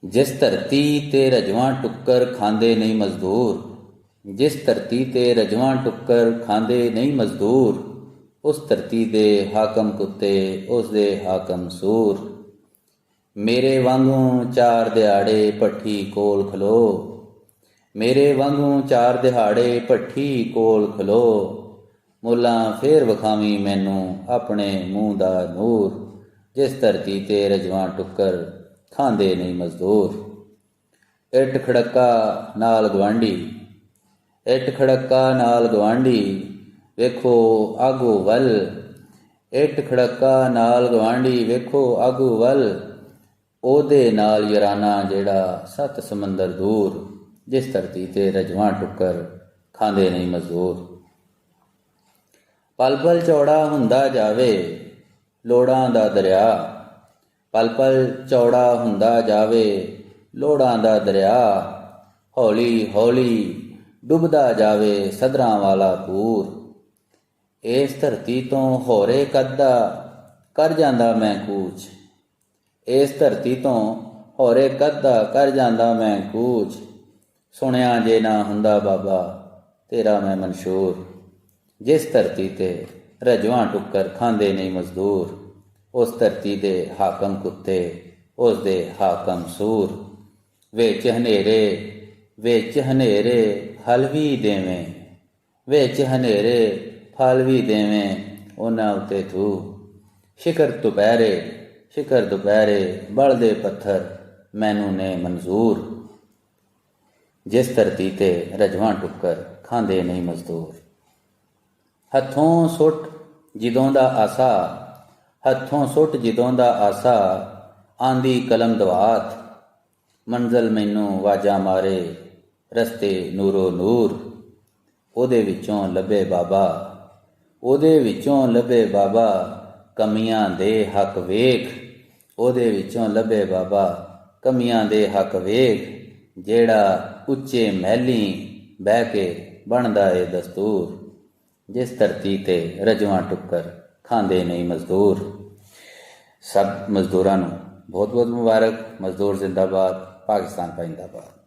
जिस धरती ते रजवां टुक्कर खांदे नहीं मजदूर, जिस धरती ते रजवां टुक्कर खांदे नहीं मजदूर, उस धरती दे हाकम कुत्ते उस दे हाकम सूर। मेरे वांगू चार दिहाड़े भट्ठी कोल खलो, मेरे वांगू चार दिहाड़े भट्ठी कोल खलो, मुल्ला फेर विखावी मैनू अपने मूँह दा नूर। जिस धरती ते रजवां टुक्कर खांदे नहीं मजदूर। इट खड़का नाल गवांढी, इट खड़का नाल गवांढी, वेखो आगू वल, इट खड़का नाल गवांढी, वेखो आगू वल, ओदे नाल याराना जेड़ा सत समंदर दूर। जिस धरती ते रजवां टुक्कर खांदे नहीं मजदूर। पल पल चौड़ा हुंदा जावे लोड़ां दा दरिया, पल पल चौड़ा हुंदा जावे लोड़ां दा दरिया, हौली हौली डुबदा जावे सदरां वाला पूर। इस धरती तो होरे कद्दा कर जांदा मैं कूच, इस धरती तो होरे कद्दा कर जांदा मैं कूच, सुनिया जे ना हुंदा बाबा तेरा मैं मंशूर। जिस धरती ते रजवां टुक्कर खांदे नहीं मजदूर, उस धरती दे हाकम कुत्ते उस दे हाकम सूर। विच हनेरे, विच हनेरे फल भी देवें, विच हनेरे फल भी देवें उन्हां उत्ते तू। शिखर दुपहरे, शिखर दुपहरे बलदे पत्थर मैनू ने मंजूर। जिस धरती ते रजवां टुक्कर खांदे नहीं मजदूर। हथों सुट जिदों दा आसा, हथों सुट जिदों दा आसा, आंदी कलम दवात, मंजिल मैनू वाजा मारे रस्ते नूरो नूर। ओदे विचों लभे बाबा, ओदे विचों लभे बाबा, कमियां दे हक वेख, ओदे विचों लभे बाबा कमियां दे हक वेख, जेड़ा उच्चे महली बह के बनदा ए दस्तूर। जिस धरती ते रजवां टुक्कर खांदे नहीं मजदूर। सब मजदूरां नूं बहुत बहुत मुबारक। मजदूर जिंदाबाद, पाकिस्तान जिंदाबाद।